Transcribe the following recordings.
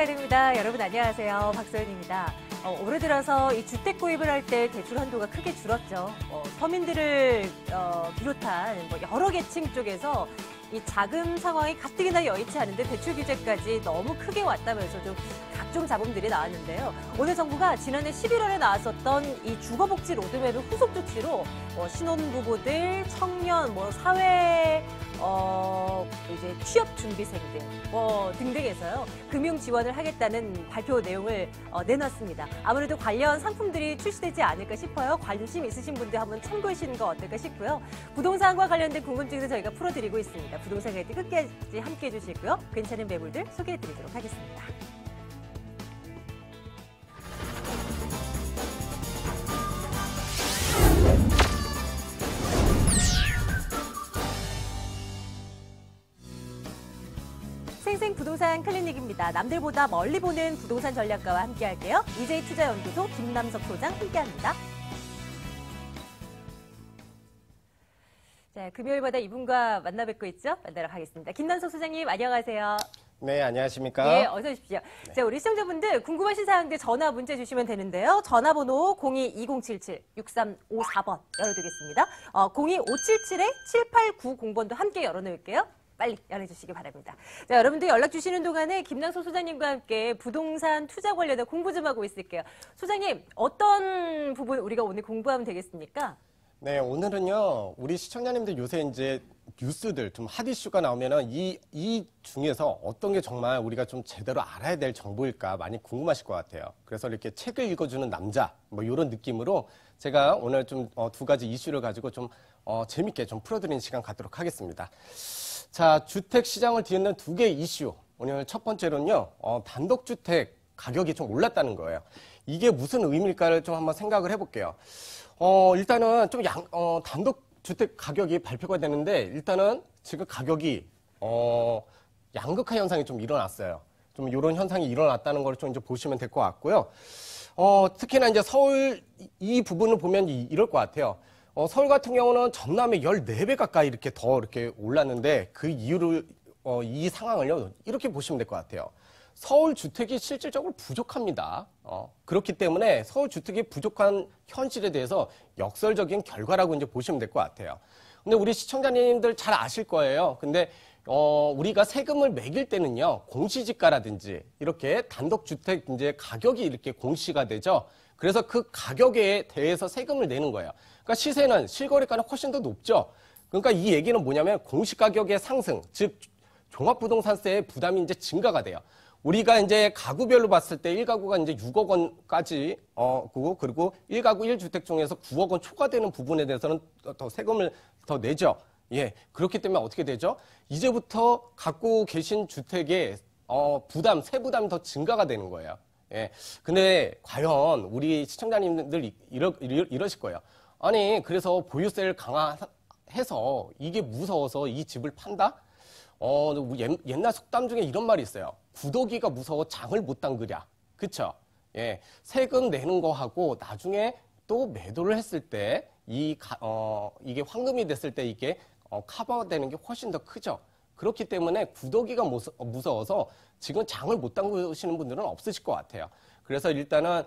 가야 됩니다. 여러분 안녕하세요. 박소연입니다. 올해 들어서 이 주택 구입을 할 때 대출 한도가 크게 줄었죠. 서민들을 비롯한 여러 계층 쪽에서 이 자금 상황이 가뜩이나 여의치 않은데 대출 규제까지 너무 크게 왔다면서 좀 각종 잡음들이 나왔는데요. 오늘 정부가 지난해 11월에 나왔었던 이 주거복지 로드맵의 후속 조치로 신혼부부들, 청년, 사회 이제 취업 준비생들 등등에서요 금융 지원을 하겠다는 발표 내용을 내놨습니다. 아무래도 관련 상품들이 출시되지 않을까 싶어요. 관심 있으신 분들 한번 참고하시는 거 어떨까 싶고요. 부동산과 관련된 궁금증도 저희가 풀어드리고 있습니다. 부동산 가이드 끝까지 함께해 주시고요. 괜찮은 매물들 소개해드리도록 하겠습니다. 생생 부동산 클리닉입니다. 남들보다 멀리 보는 부동산 전략가와 함께할게요. EJ투자연구소 김남석 소장 함께합니다. 자, 금요일마다 이분과 만나 뵙고 있죠? 만나러 가겠습니다. 김남석 소장님 안녕하세요. 네, 안녕하십니까? 네, 어서 오십시오. 네. 자, 우리 시청자분들 궁금하신 사항들 전화 문자 주시면 되는데요. 전화번호 02-2077-6354번 열어두겠습니다. 02-577-7890번도 함께 열어놓을게요. 빨리 열어주시기 바랍니다. 자, 여러분들 연락 주시는 동안에 김남석 소장님과 함께 부동산 투자 관련된 공부 좀 하고 있을게요. 소장님, 어떤 부분 우리가 오늘 공부하면 되겠습니까? 네, 오늘은요, 우리 시청자님들 요새 이제 뉴스들 좀 핫 이슈가 나오면은 이 중에서 어떤 게 정말 우리가 좀 제대로 알아야 될 정보일까 많이 궁금하실 것 같아요. 그래서 이렇게 책을 읽어주는 남자, 이런 느낌으로 제가 오늘 좀 두 가지 이슈를 가지고 좀 재밌게 좀 풀어드리는 시간 갖도록 하겠습니다. 자, 주택 시장을 뒤흔는 두 개의 이슈. 오늘 첫 번째로는요, 단독주택 가격이 좀 올랐다는 거예요. 이게 무슨 의미일까를 좀 한번 생각을 해볼게요. 일단은 좀 단독주택 가격이 발표가 되는데, 일단은 지금 가격이, 양극화 현상이 좀 일어났어요. 좀 이런 현상이 일어났다는 걸 좀 이제 보시면 될 것 같고요. 특히나 이제 서울 이 부분을 보면 이럴 것 같아요. 서울 같은 경우는 전남에 14배 가까이 이렇게 올랐는데 그 이유를, 이 상황을요, 이렇게 보시면 될 것 같아요. 서울 주택이 실질적으로 부족합니다. 그렇기 때문에 서울 주택이 부족한 현실에 대해서 역설적인 결과라고 이제 보시면 될 것 같아요. 근데 우리 시청자님들 잘 아실 거예요. 근데, 우리가 세금을 매길 때는요, 공시지가라든지 이렇게 단독주택 이제 가격이 이렇게 공시가 되죠. 그래서 그 가격에 대해서 세금을 내는 거예요. 그러니까 시세는 실거래가는 훨씬 더 높죠. 그러니까 이 얘기는 뭐냐면 공시가격의 상승, 즉 종합부동산세의 부담이 이제 증가가 돼요. 우리가 이제 가구별로 봤을 때 1가구가 이제 6억 원까지 그리고 1가구 1주택 중에서 9억 원 초과되는 부분에 대해서는 더 세금을 더 내죠. 예. 그렇기 때문에 어떻게 되죠? 이제부터 갖고 계신 주택의 세부담이 더 증가가 되는 거예요. 예. 근데 과연 우리 시청자님들 이러실 거예요. 아니, 그래서 보유세를 강화해서 이게 무서워서 이 집을 판다? 옛날 속담 중에 이런 말이 있어요. 구더기가 무서워 장을 못 담그랴. 그쵸? 예. 세금 내는 거하고 나중에 또 매도를 했을 때 이게 황금이 됐을 때 이게 커버되는 게 훨씬 더 크죠. 그렇기 때문에 구더기가 무서워서 지금 장을 못 담그시는 분들은 없으실 것 같아요. 그래서 일단은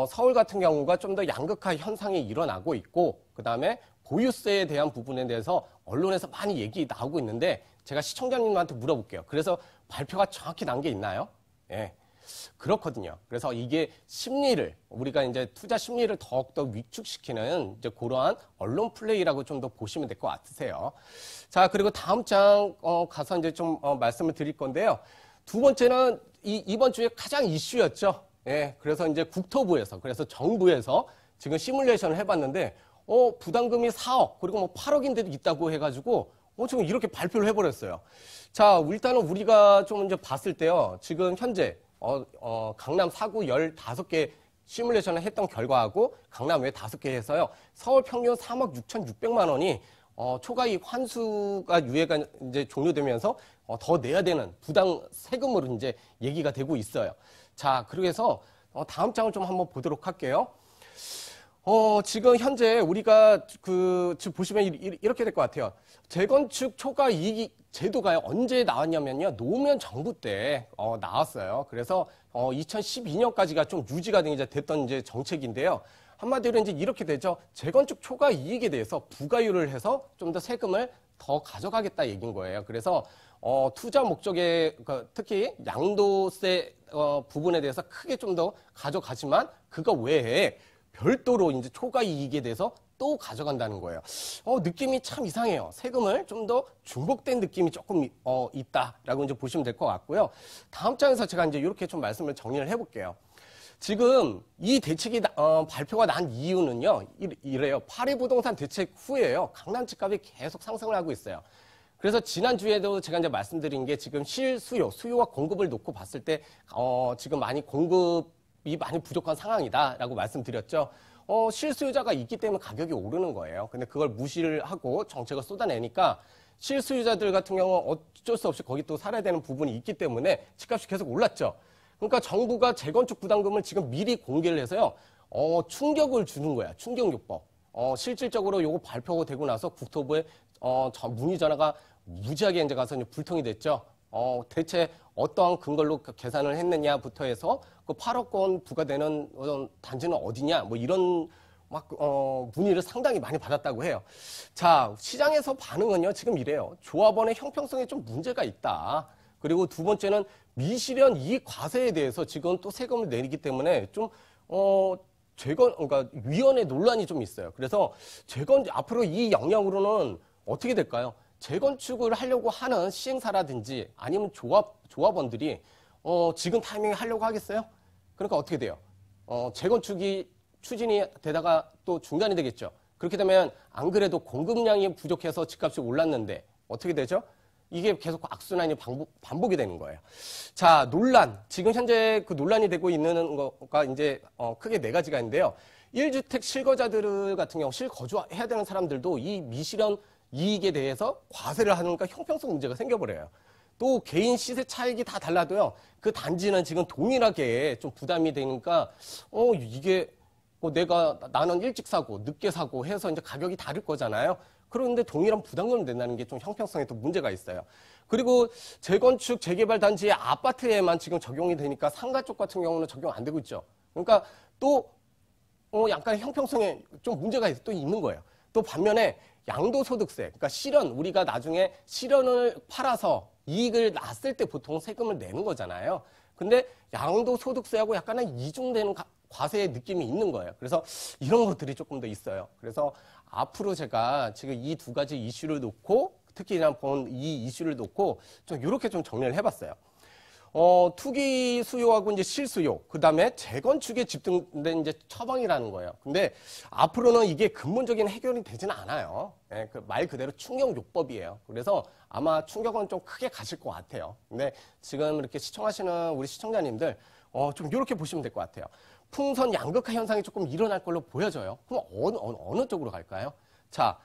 서울 같은 경우가 좀 더 양극화 현상이 일어나고 있고, 그 다음에 보유세에 대한 부분에 대해서 언론에서 많이 얘기 나오고 있는데 제가 시청자님한테 물어볼게요. 그래서 발표가 정확히 난 게 있나요? 예. 그렇거든요. 그래서 이게 우리가 이제 투자 심리를 더욱더 위축시키는 이제 그러한 언론 플레이라고 좀 더 보시면 될 것 같으세요. 자, 그리고 다음 장, 가서 이제 좀, 말씀을 드릴 건데요. 두 번째는 이번 주에 가장 이슈였죠. 예. 그래서 이제 그래서 정부에서 지금 시뮬레이션을 해봤는데, 부담금이 4억, 그리고 8억인데도 있다고 해가지고, 지금 이렇게 발표를 해버렸어요. 자, 일단은 우리가 좀 이제 봤을 때요. 지금 현재, 강남 4구 15개 시뮬레이션을 했던 결과하고 강남 외 5개 해서요. 서울 평균 3억 6,600만 원이 초과이익 환수가 유예가 이제 종료되면서 더 내야 되는 부당 세금으로 이제 얘기가 되고 있어요. 자, 그래서 다음 장을 좀 한번 보도록 할게요. 지금 현재 우리가 지금 보시면 이렇게 될 것 같아요. 재건축 초과 이익 제도가 언제 나왔냐면요. 노무현 정부 때 나왔어요. 그래서 2012년까지가 좀 유지가 이제 됐던 이제 정책인데요. 한마디로 이제 이렇게 되죠. 재건축 초과 이익에 대해서 부과율을 해서 좀 더 세금을 더 가져가겠다 얘기인 거예요. 그래서 투자 목적에 특히 양도세 부분에 대해서 크게 좀 더 가져가지만 그거 외에 별도로 이제 초과 이익에 대해서 또 가져간다는 거예요. 느낌이 참 이상해요. 세금을 좀 더 중복된 느낌이 조금 있다라고 이제 보시면 될 것 같고요. 다음 장에서 제가 이제 이렇게 좀 말씀을 정리를 해볼게요. 지금 이 대책이 발표가 난 이유는요. 이래요. 파리 부동산 대책 후에요. 강남 집값이 계속 상승을 하고 있어요. 그래서 지난주에도 제가 이제 말씀드린 게 지금 수요와 공급을 놓고 봤을 때 지금 많이 공급이 많이 부족한 상황이다라고 말씀드렸죠. 실수요자가 있기 때문에 가격이 오르는 거예요. 근데 그걸 무시를 하고 정책을 쏟아내니까 실수요자들 같은 경우는 어쩔 수 없이 거기 또 살아야 되는 부분이 있기 때문에 집값이 계속 올랐죠. 그러니까 정부가 재건축 부담금을 지금 미리 공개를 해서요. 충격을 주는 거야. 충격요법. 실질적으로 요거 발표되고 나서 국토부에 문의 전화가 무지하게 이제 가서 이제 불통이 됐죠. 대체 어떠한 근거로 계산을 했느냐부터 해서 그 8억 원 부과되는 단지는 어디냐 뭐 이런 문의를 상당히 많이 받았다고 해요. 자, 시장에서 반응은요 지금 이래요. 조합원의 형평성에 좀 문제가 있다. 그리고 두 번째는 미실현 이익 과세에 대해서 지금 또 세금을 내리기 때문에 좀 그러니까 위헌의 논란이 좀 있어요. 그래서 앞으로 이 영역으로는 어떻게 될까요? 재건축을 하려고 하는 시행사라든지 아니면 조합원들이 지금 타이밍에 하려고 하겠어요? 그러니까 어떻게 돼요? 재건축이 추진이 되다가 또 중단이 되겠죠. 그렇게 되면 안 그래도 공급량이 부족해서 집값이 올랐는데 어떻게 되죠? 이게 계속 악순환이 반복이 되는 거예요. 자, 논란. 지금 현재 그 논란이 되고 있는 거가 이제 크게 네 가지가 있는데요. 1주택 실거주자들 같은 경우 실거주해야 되는 사람들도 이 미실현 이익에 대해서 과세를 하니까 형평성 문제가 생겨버려요. 또 개인 시세 차익이 다 달라도요. 그 단지는 지금 동일하게 좀 부담이 되니까 이게 나는 일찍 사고 늦게 사고 해서 이제 가격이 다를 거잖아요. 그런데 동일한 부담금을 낸다는 게 좀 형평성에 또 문제가 있어요. 그리고 재건축, 재개발 단지의 아파트에만 지금 적용이 되니까 상가 쪽 같은 경우는 적용 안 되고 있죠. 그러니까 또 약간 형평성에 좀 문제가 또 있는 거예요. 또 반면에 양도소득세, 그러니까 우리가 나중에 실현을 팔아서 이익을 났을 때 보통 세금을 내는 거잖아요. 근데 양도소득세하고 약간은 이중되는 과세의 느낌이 있는 거예요. 그래서 이런 것들이 조금 더 있어요. 그래서 앞으로 제가 지금 이 두 가지 이슈를 놓고 특히 이 이슈를 놓고 좀 이렇게 좀 정리를 해봤어요. 투기 수요하고 이제 실수요, 그 다음에 재건축에 집중된 이제 처방이라는 거예요. 근데 앞으로는 이게 근본적인 해결이 되지는 않아요. 예, 말 그대로 충격요법이에요. 그래서 아마 충격은 좀 크게 가실 것 같아요. 근데 지금 이렇게 시청하시는 우리 시청자님들, 좀 이렇게 보시면 될 것 같아요. 풍선 양극화 현상이 조금 일어날 걸로 보여져요. 그럼 어느 쪽으로 갈까요? 자,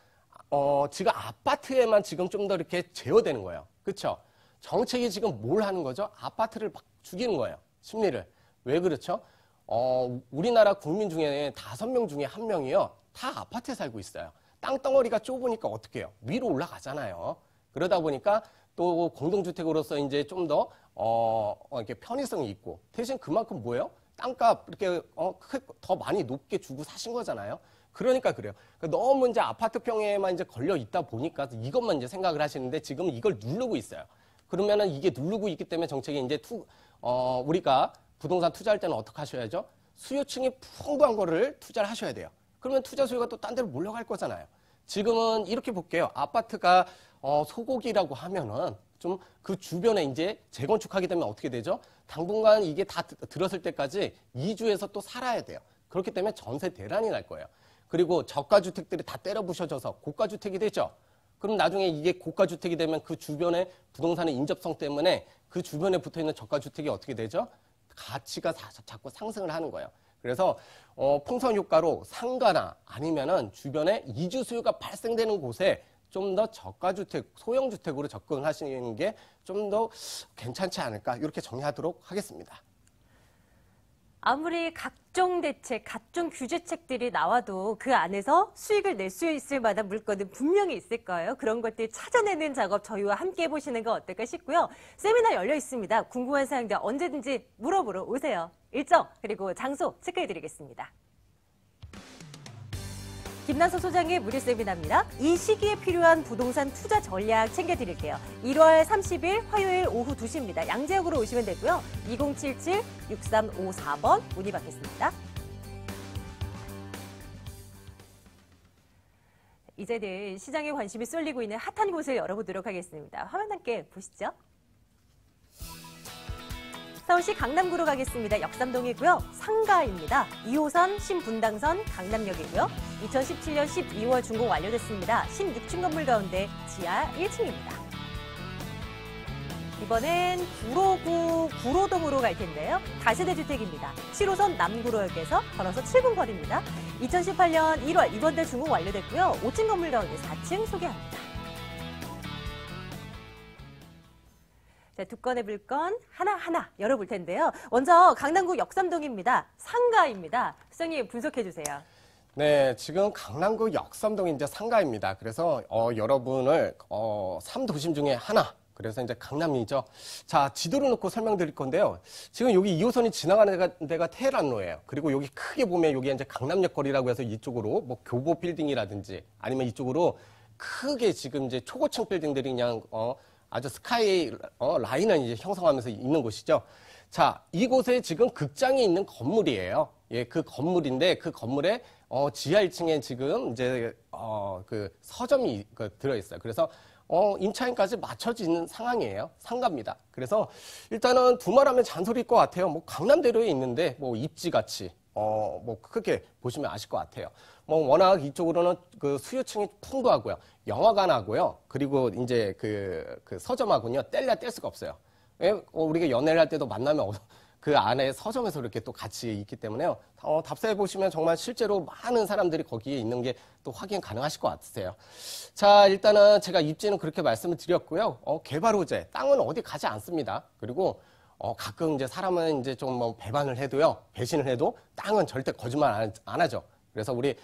지금 아파트에만 지금 좀 더 이렇게 제어되는 거예요. 그렇죠? 정책이 지금 뭘 하는 거죠? 아파트를 막 죽이는 거예요. 심리를. 왜 그렇죠? 우리나라 국민 중에 5명 중에 1명이요. 다 아파트에 살고 있어요. 땅덩어리가 좁으니까 어떻게 해요? 위로 올라가잖아요. 그러다 보니까 또 공동주택으로서 이제 좀 더, 이렇게 편의성이 있고. 대신 그만큼 뭐예요? 땅값 이렇게, 더 많이 높게 주고 사신 거잖아요. 그러니까 그래요. 너무 이제 아파트평에만 이제 걸려 있다 보니까 이것만 이제 생각을 하시는데 지금 이걸 누르고 있어요. 그러면은 이게 누르고 있기 때문에 정책이 이제 우리가 부동산 투자할 때는 어떻게 하셔야죠? 수요층이 풍부한 거를 투자를 하셔야 돼요. 그러면 투자 수요가 또 딴 데로 몰려갈 거잖아요. 지금은 이렇게 볼게요. 아파트가 소고기라고 하면은 좀 그 주변에 이제 재건축하게 되면 어떻게 되죠? 당분간 이게 다 들었을 때까지 2주에서 또 살아야 돼요. 그렇기 때문에 전세 대란이 날 거예요. 그리고 저가주택들이 다 때려 부셔져서 고가주택이 되죠. 그럼 나중에 이게 고가주택이 되면 그 주변에 부동산의 인접성 때문에 그 주변에 붙어있는 저가주택이 어떻게 되죠? 가치가 자꾸 상승을 하는 거예요. 그래서 풍선 효과로 상가나 아니면은 주변에 이주 수요가 발생되는 곳에 좀 더 저가주택, 소형주택으로 접근하시는 게 좀 더 괜찮지 않을까 이렇게 정리하도록 하겠습니다. 아무리 각종 대책, 각종 규제책들이 나와도 그 안에서 수익을 낼 수 있을 만한 물건은 분명히 있을 거예요. 그런 것들 찾아내는 작업 저희와 함께 해보시는 거 어떨까 싶고요. 세미나 열려 있습니다. 궁금한 사항들 언제든지 물어보러 오세요. 일정 그리고 장소 체크해드리겠습니다. 김난석 소장의 무료 세미나입니다. 이 시기에 필요한 부동산 투자 전략 챙겨드릴게요. 1월 30일 화요일 오후 2시입니다. 양재역으로 오시면 되고요. 2077-6354번 문의 받겠습니다. 이제는 시장에 관심이 쏠리고 있는 핫한 곳을 열어보도록 하겠습니다. 화면 함께 보시죠. 서울시 강남구로 가겠습니다. 역삼동이고요. 상가입니다. 2호선 신분당선 강남역이고요. 2017년 12월 준공 완료됐습니다. 16층 건물 가운데 지하 1층입니다. 이번엔 구로동으로 갈 텐데요. 다세대 주택입니다. 7호선 남구로역에서 걸어서 7분 거리입니다. 2018년 1월 이번 달 준공 완료됐고요. 5층 건물 가운데 4층 소개합니다. 자, 두 건의 물건 하나하나 열어볼 텐데요. 먼저 강남구 역삼동입니다. 상가입니다. 수장님 분석해 주세요. 네, 지금 강남구 역삼동이 이제 상가입니다. 그래서 여러분을 3도심 중에 하나. 그래서 이제 강남이죠. 자, 지도를 놓고 설명드릴 건데요. 지금 여기 2호선이 지나가는 데가 테헤란로예요. 그리고 여기 크게 보면 여기 이제 강남역 거리라고 해서 이쪽으로 뭐 교보 빌딩이라든지 아니면 이쪽으로 크게 지금 이제 초고층 빌딩들이 그냥 아주 스카이 라인을 이제 형성하면서 있는 곳이죠. 자, 이곳에 지금 극장이 있는 건물이에요. 예, 그 건물인데 그 건물에 지하 1층에 지금 이제 그 서점이 들어 있어요. 그래서 임차인까지 맞춰지는 상황이에요. 상가입니다. 그래서 일단은 두말하면 잔소리일 것 같아요. 뭐 강남대로에 있는데 뭐 입지같이 뭐 크게 보시면 아실 것 같아요. 뭐 워낙 이쪽으로는 그 수요층이 풍부하고요. 영화관하고요. 그리고 이제 그 서점하고요. 뗄래야 뗄 수가 없어요. 왜? 우리가 연애를 할 때도 만나면 그 안에 서점에서 이렇게 또 같이 있기 때문에요. 답사해 보시면 정말 실제로 많은 사람들이 거기에 있는 게 또 확인 가능하실 것 같으세요. 자, 일단은 제가 입지는 그렇게 말씀을 드렸고요. 개발 호재, 땅은 어디 가지 않습니다. 그리고 가끔 이제 사람은 이제 좀 뭐 배반을 해도요, 배신을 해도 땅은 절대 거짓말 안 하죠. 그래서 우리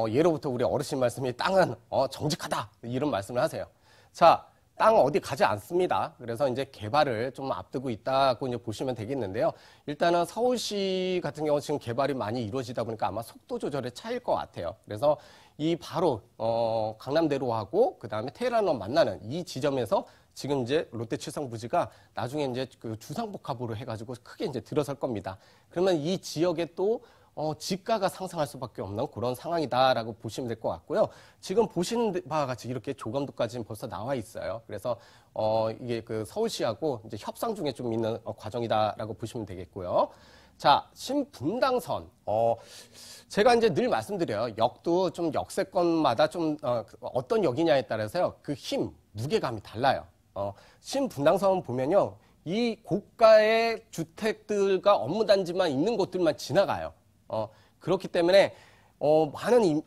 예로부터 우리 어르신 말씀이 땅은 정직하다 이런 말씀을 하세요. 자, 땅 어디 가지 않습니다. 그래서 이제 개발을 좀 앞두고 있다고 이제 보시면 되겠는데요. 일단은 서울시 같은 경우 지금 개발이 많이 이루어지다 보니까 아마 속도 조절의 차이일 것 같아요. 그래서 이 바로 강남대로하고 그 다음에 테헤란로 만나는 이 지점에서 지금 이제 롯데칠성 부지가 나중에 이제 그 주상복합으로 해가지고 크게 이제 들어설 겁니다. 그러면 이 지역에 또 지가가 상승할 수밖에 없는 그런 상황이다라고 보시면 될 것 같고요. 지금 보시는 바와 같이 이렇게 조감도까지는 벌써 나와 있어요. 그래서 이게 그 서울시하고 이제 협상 중에 좀 있는 과정이다라고 보시면 되겠고요. 자, 신분당선. 제가 이제 늘 말씀드려요. 역도 좀 역세권마다 좀 어떤 역이냐에 따라서요. 그 힘, 무게감이 달라요. 신분당선 보면요. 이 고가의 주택들과 업무단지만 있는 곳들만 지나가요. 그렇기 때문에 많은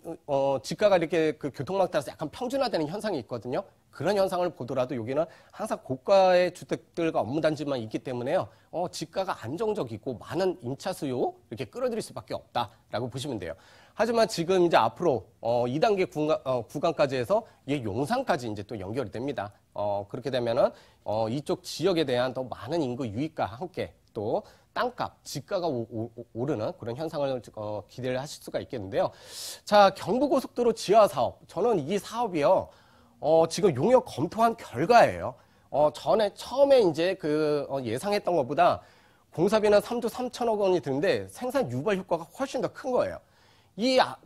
지가가 이렇게 그 교통망 따라서 약간 평준화되는 현상이 있거든요. 그런 현상을 보더라도 여기는 항상 고가의 주택들과 업무단지만 있기 때문에요. 지가가 안정적이고 많은 임차 수요 이렇게 끌어들일 수밖에 없다라고 보시면 돼요. 하지만 지금 이제 앞으로 2단계 구간까지 해서 이게 용산까지 이제 또 연결이 됩니다. 그렇게 되면은 이쪽 지역에 대한 더 많은 인구 유입과 함께 또 땅값, 지가가 오르는 그런 현상을 기대를 하실 수가 있겠는데요. 자, 경부고속도로 지하 사업. 저는 이 사업이요. 지금 용역 검토한 결과예요. 처음에 이제 예상했던 것보다 공사비는 3조 3천억 원이 드는데 생산 유발 효과가 훨씬 더 큰 거예요.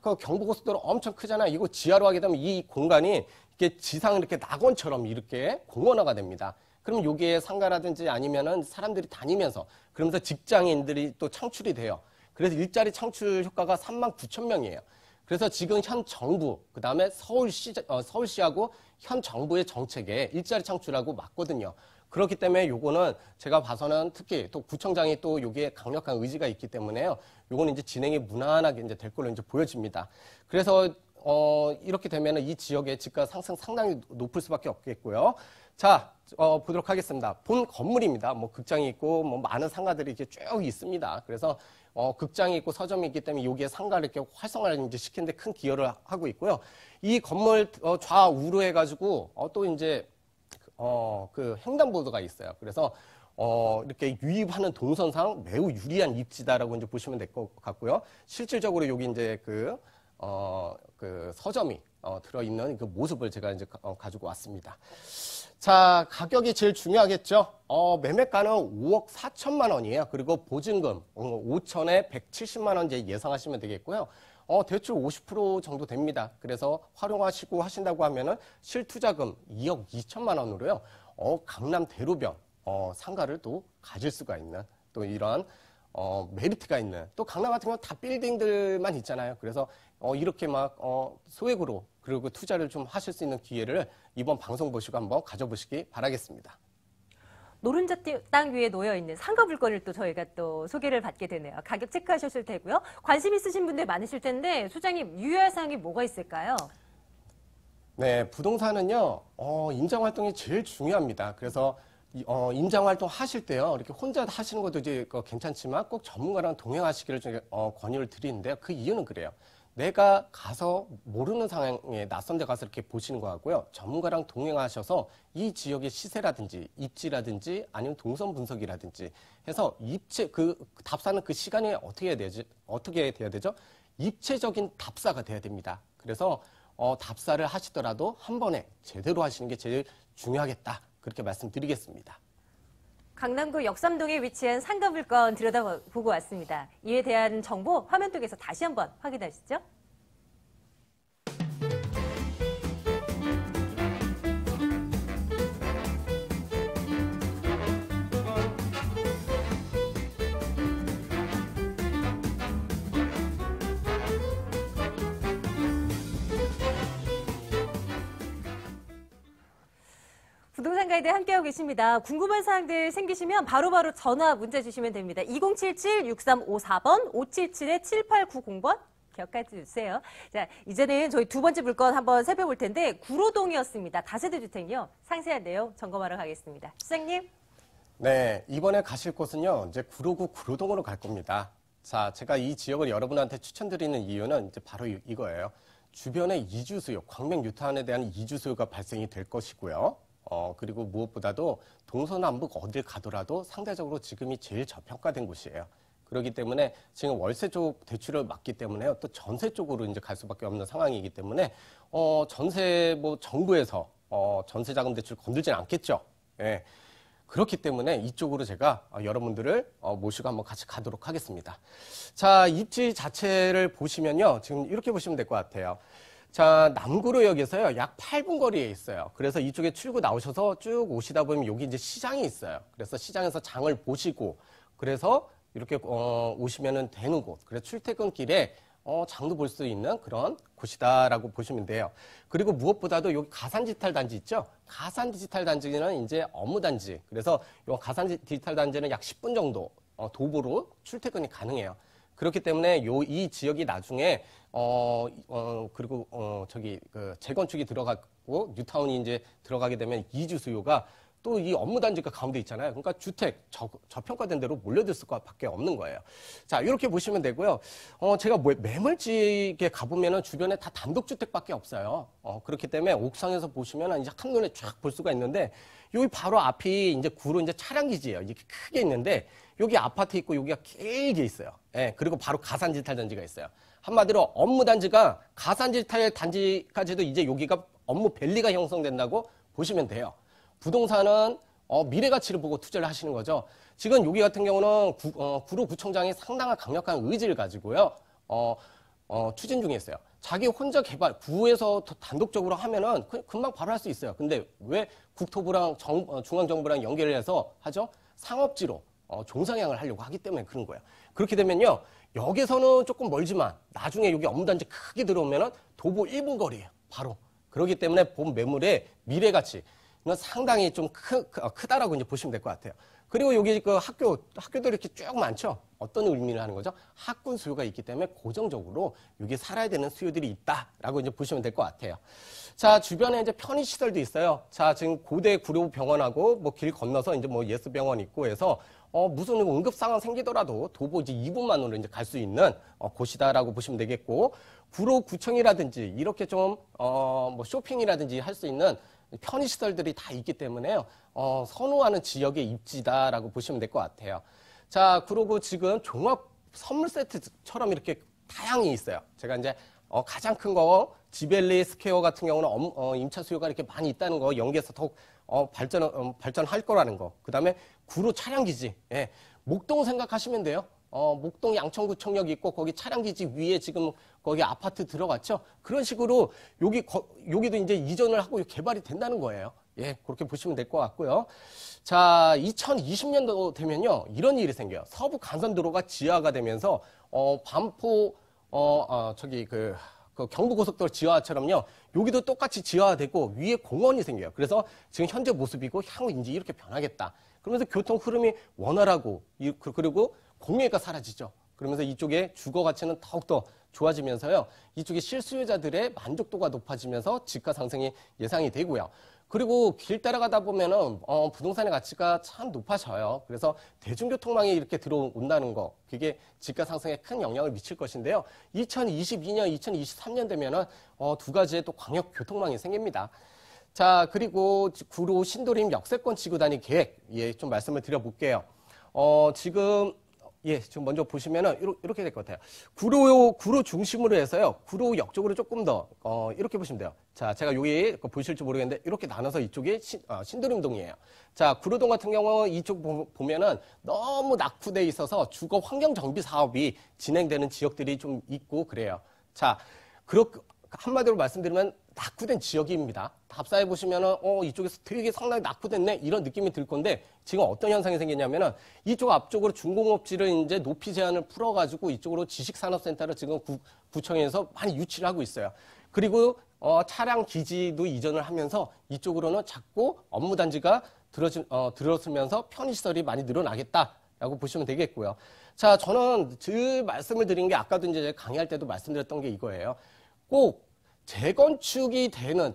경부고속도로 엄청 크잖아요. 이거 지하로 하게 되면 이 공간이 이렇게 지상 이렇게 낙원처럼 이렇게 공원화가 됩니다. 그러면 여기에 상가라든지 아니면은 사람들이 다니면서 그러면서 직장인들이 또 창출이 돼요. 그래서 일자리 창출 효과가 39,000명이에요. 그래서 지금 현 정부, 그 다음에 서울시하고 현 정부의 정책에 일자리 창출하고 맞거든요. 그렇기 때문에 요거는 제가 봐서는 특히 또 구청장이 또 여기에 강력한 의지가 있기 때문에요. 요거는 이제 진행이 무난하게 이제 될 걸로 이제 보여집니다. 그래서 이렇게 되면은 이 지역의 집가 상승 상당히 높을 수밖에 없겠고요. 자, 보도록 하겠습니다. 본 건물입니다. 뭐 극장이 있고 뭐 많은 상가들이 이렇게 쭉 있습니다. 그래서 극장이 있고 서점이 있기 때문에 여기에 상가를 이렇게 활성화를 이제 시키는데 큰 기여를 하고 있고요. 이 건물 좌우로 해가지고 또 이제 그 횡단보도가 있어요. 그래서 이렇게 유입하는 동선상 매우 유리한 입지다라고 이제 보시면 될 것 같고요. 실질적으로 여기 이제 그 서점이 들어있는 그 모습을 제가 이제 가지고 왔습니다. 자, 가격이 제일 중요하겠죠. 매매가는 5억 4천만 원이에요. 그리고 보증금 5천에 170만 원 이제 예상하시면 되겠고요. 대출 50% 정도 됩니다. 그래서 활용하시고 하신다고 하면은 실투자금 2억 2천만 원으로요. 강남 대로변 상가를 또 가질 수가 있는 또 이런 메리트가 있는 또 강남 같은 경우는 다 빌딩들만 있잖아요. 그래서 이렇게 막 소액으로 그리고 투자를 좀 하실 수 있는 기회를 이번 방송 보시고 한번 가져보시기 바라겠습니다. 노른자 땅 위에 놓여있는 상가 물건을 또 저희가 또 소개를 받게 되네요. 가격 체크하셨을 테고요. 관심 있으신 분들 많으실 텐데 소장님 유의할 사항이 뭐가 있을까요? 네, 부동산은요, 임장 활동이 제일 중요합니다. 그래서 임장 활동 하실 때요, 이렇게 혼자 하시는 것도 이제 괜찮지만 꼭 전문가랑 동행하시기를 좀 권유를 드리는데요. 그 이유는 그래요. 내가 가서 모르는 상황에 낯선 데 가서 이렇게 보시는 거 하고요. 전문가랑 동행하셔서 이 지역의 시세라든지 입지라든지 아니면 동선 분석이라든지 해서 답사는 그 시간에 어떻게 돼야 되죠? 입체적인 답사가 돼야 됩니다. 그래서 답사를 하시더라도 한 번에 제대로 하시는 게 제일 중요하겠다. 그렇게 말씀드리겠습니다. 강남구 역삼동에 위치한 상가 물건 들여다보고 왔습니다. 이에 대한 정보 화면 쪽에서 다시 한번 확인하시죠. 부동산 가이드 함께하고 계십니다. 궁금한 사항들 생기시면 바로바로 전화 문자 주시면 됩니다. 2077-6354번, 577-7890번 기억해 주세요. 자, 이제는 저희 두 번째 물건 한번 살펴볼 텐데 구로동이었습니다. 다세대 주택이요. 상세한 내용 점검하러 가겠습니다. 시장님. 네, 이번에 가실 곳은요. 이제 구로구 구로동으로 갈 겁니다. 자, 제가 이 지역을 여러분한테 추천드리는 이유는 이제 바로 이거예요. 주변에 이주 수요, 광명 뉴타운에 대한 이주 수요가 발생이 될 것이고요. 그리고 무엇보다도 동서남북 어딜 가더라도 상대적으로 지금이 제일 저평가된 곳이에요. 그렇기 때문에 지금 월세 쪽 대출을 막기 때문에요. 또 전세 쪽으로 이제 갈 수밖에 없는 상황이기 때문에 전세 정부에서 전세 자금 대출 건들지는 않겠죠. 예. 그렇기 때문에 이쪽으로 제가 여러분들을 모시고 한번 같이 가도록 하겠습니다. 자, 입지 자체를 보시면요. 지금 이렇게 보시면 될 것 같아요. 자, 남구로역에서요, 약 8분 거리에 있어요. 그래서 이쪽에 출구 나오셔서 쭉 오시다 보면 여기 이제 시장이 있어요. 그래서 시장에서 장을 보시고, 그래서 이렇게 오시면은 되는 곳. 그래서 출퇴근길에 장도 볼 수 있는 그런 곳이다라고 보시면 돼요. 그리고 무엇보다도 여기 가산 디지털 단지 있죠? 가산 디지털 단지는 이제 업무 단지. 그래서 이 가산 디지털 단지는 약 10분 정도 도보로 출퇴근이 가능해요. 그렇기 때문에 이 지역이 나중에 그리고 재건축이 들어가고 뉴타운이 이제 들어가게 되면 이주 수요가 또 이 업무 단지가 가운데 있잖아요. 그러니까 주택 저평가된 대로 몰려들 수밖에 없는 거예요. 자, 이렇게 보시면 되고요. 제가 매물지에 가보면은 주변에 다 단독주택밖에 없어요. 그렇기 때문에 옥상에서 보시면은 이제 한눈에 쫙 볼 수가 있는데 여기 바로 앞이 이제 구로 이제 차량기지예요. 이렇게 크게 있는데 여기 아파트 있고 여기가 길게 있어요. 예, 그리고 바로 가산 디지털 단지가 있어요. 한마디로 업무 단지가 가산 디지털 단지까지도 이제 여기가 업무 밸리가 형성된다고 보시면 돼요. 부동산은 미래 가치를 보고 투자를 하시는 거죠. 지금 여기 같은 경우는 구로구청장이 상당한 강력한 의지를 가지고요. 추진 중에 있어요. 자기 혼자 개발, 구에서 단독적으로 하면은 금방 바로 할 수 있어요. 근데 왜 국토부랑 중앙정부랑 연결을 해서 하죠? 상업지로 종상향을 하려고 하기 때문에 그런 거예요. 그렇게 되면요. 여기서는 조금 멀지만 나중에 여기 업무단지 크게 들어오면은 도보 1분 거리예요. 바로. 그렇기 때문에 본 매물의 미래 가치. 상당히 좀 크다라고 이제 보시면 될 것 같아요. 그리고 여기 그 학교도 이렇게 쭉 많죠? 어떤 의미를 하는 거죠? 학군 수요가 있기 때문에 고정적으로 여기 살아야 되는 수요들이 있다라고 이제 보시면 될 것 같아요. 자, 주변에 이제 편의시설도 있어요. 자, 지금 고대 구로병원하고 뭐 길 건너서 이제 뭐 예수병원 있고 해서 무슨 응급 상황 생기더라도 도보 이제 2분만으로 이제 갈 수 있는 곳이다라고 보시면 되겠고, 구로구청이라든지 이렇게 좀 뭐 쇼핑이라든지 할 수 있는 편의시설들이 다 있기 때문에요. 선호하는 지역의 입지다라고 보시면 될 것 같아요. 자, 그리고 지금 종합 선물 세트처럼 이렇게 다양히 있어요. 제가 이제 가장 큰 거 지벨리 스퀘어 같은 경우는 임차 수요가 이렇게 많이 있다는 거, 연계해서 더욱 발전할 거라는 거. 그 다음에 구로 차량기지. 예. 목동 생각하시면 돼요. 목동 양천구청역 있고 거기 차량기지 위에 지금 거기 아파트 들어갔죠. 그런 식으로 여기도 이제 이전을 하고 개발이 된다는 거예요. 예, 그렇게 보시면 될 것 같고요. 자, 2020년도 되면요, 이런 일이 생겨요. 서부 간선도로가 지하가 되면서 반포 그 경부고속도로 지하처럼요, 여기도 똑같이 지하화되고 위에 공원이 생겨요. 그래서 지금 현재 모습이고 향후 이제 이렇게 변하겠다. 그러면서 교통 흐름이 원활하고 그리고 공유가 사라지죠. 그러면서 이쪽에 주거 가치는 더욱더 좋아지면서요, 이쪽에 실수요자들의 만족도가 높아지면서 집가 상승이 예상이 되고요. 그리고 길 따라가다 보면은 부동산의 가치가 참 높아져요. 그래서 대중교통망이 이렇게 들어온다는 거, 그게 집가 상승에 큰 영향을 미칠 것인데요. 2022년, 2023년 되면은 두 가지의 또 광역 교통망이 생깁니다. 자, 그리고 구로 신도림 역세권 지구 단위 계획, 예, 좀 말씀을 드려볼게요. 지금 먼저 보시면은 이렇게 될 것 같아요. 구로 중심으로 해서요, 구로역 쪽으로 조금 더 이렇게 보시면 돼요. 자, 제가 여기 보실지 모르겠는데 이렇게 나눠서 이쪽이 신도림동이에요. 자, 구로동 같은 경우 이쪽 보면은 너무 낙후돼 있어서 주거 환경 정비 사업이 진행되는 지역들이 좀 있고 그래요. 자, 한마디로 말씀드리면 낙후된 지역입니다. 답사해 보시면은 이쪽에서 되게 상당히 낙후됐네 이런 느낌이 들 건데, 지금 어떤 현상이 생겼냐면은 이쪽 앞쪽으로 중공업지를 이제 높이 제한을 풀어가지고 이쪽으로 지식산업센터를 지금 구청에서 많이 유치를 하고 있어요. 그리고 차량 기지도 이전을 하면서 이쪽으로는 자꾸 업무단지가 들어서면서 편의시설이 많이 늘어나겠다라고 보시면 되겠고요. 자, 저는 말씀을 드린 게 아까도 이제 강의할 때도 말씀드렸던 게 이거예요. 꼭 재건축이 되는,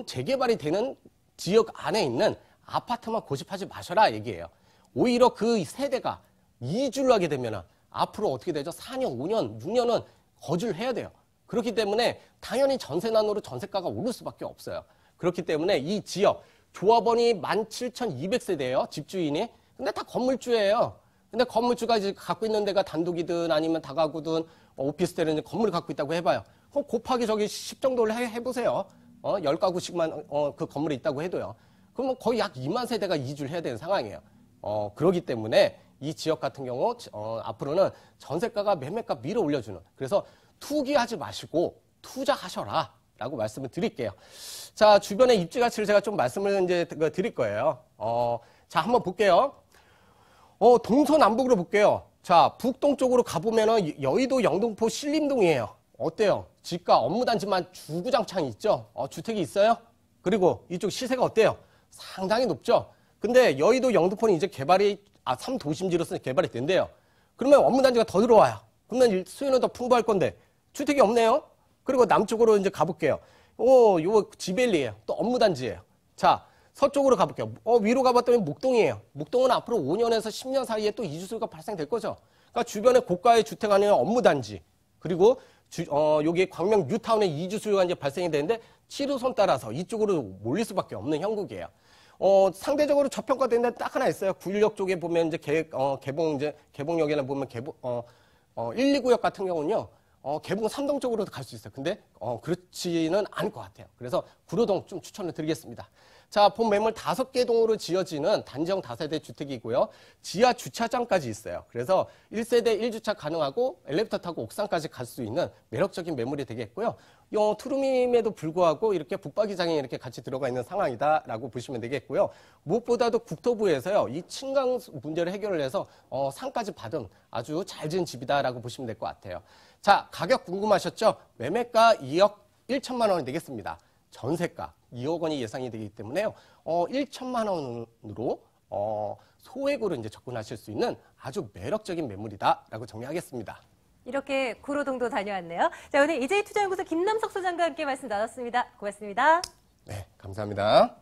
재개발이 되는 지역 안에 있는 아파트만 고집하지 마셔라 얘기예요. 오히려 그 세대가 이주를 하게 되면 앞으로 어떻게 되죠? 4년, 5년, 6년은 거주를 해야 돼요. 그렇기 때문에 당연히 전세난으로 전세가가 오를 수밖에 없어요. 그렇기 때문에 이 지역, 조합원이 17,200세대예요, 집주인이. 근데 다 건물주예요. 근데 건물주가 이제 갖고 있는 데가 단독이든 아니면 다가구든 오피스텔은 이제 건물을 갖고 있다고 해봐요. 그럼 곱하기 저기 10 정도를 해보세요. 10가구씩만 그 건물에 있다고 해도요. 그러면 거의 약 2만 세대가 이주를 해야 되는 상황이에요. 그렇기 때문에 이 지역 같은 경우 앞으로는 전세가가 매매가 밀어 올려주는, 그래서 투기하지 마시고 투자하셔라 라고 말씀을 드릴게요. 자, 주변의 입지 가치를 제가 좀 말씀을 이제 드릴 거예요. 자, 한번 볼게요. 동서남북으로 볼게요. 자, 북동쪽으로 가보면은 여의도 영등포 신림동이에요. 어때요? 집가 업무단지만 주구장창 있죠? 주택이 있어요? 그리고 이쪽 시세가 어때요? 상당히 높죠? 근데 여의도 영등포는 이제 3도심지로서 개발이 된대요. 그러면 업무단지가 더 들어와요. 그러면 수요는 더 풍부할 건데 주택이 없네요? 그리고 남쪽으로 이제 가볼게요. 요거 지벨리예요. 또 업무단지예요. 자, 서쪽으로 가볼게요. 위로 가봤더니 목동이에요. 목동은 앞으로 5년에서 10년 사이에 또 이주수요가 발생될 거죠. 그러니까 주변에 고가의 주택 아니면 업무단지, 그리고 여기 광명 뉴타운의 이주수요가 이제 발생이 되는데 7호선 따라서 이쪽으로 몰릴 수밖에 없는 형국이에요. 상대적으로 저평가된 데는 딱 하나 있어요. 구일역 쪽에 보면 이제 개봉역에는 보면 1, 2구역 같은 경우는요, 개봉 3동 쪽으로도 갈 수 있어요. 근데 그렇지는 않을 것 같아요. 그래서 구로동 좀 추천을 드리겠습니다. 자, 본 매물 5개 동으로 지어지는 단지형 다세대 주택이고요. 지하 주차장까지 있어요. 그래서 1세대 1주차 가능하고 엘리베이터 타고 옥상까지 갈 수 있는 매력적인 매물이 되겠고요. 투룸임에도 불구하고 이렇게 붙박이장이 이렇게 같이 들어가 있는 상황이다라고 보시면 되겠고요. 무엇보다도 국토부에서요, 이 층간 문제를 해결을 해서 상까지 받은 아주 잘 지은 집이다라고 보시면 될 것 같아요. 자, 가격 궁금하셨죠? 매매가 2억 1천만 원이 되겠습니다. 전세가 2억 원이 예상이 되기 때문에요. 1천만 원으로 소액으로 이제 접근하실 수 있는 아주 매력적인 매물이다라고 정리하겠습니다. 이렇게 구로동도 다녀왔네요. 자, 오늘 EJ투자연구소 김남석 소장과 함께 말씀 나눴습니다. 고맙습니다. 네, 감사합니다.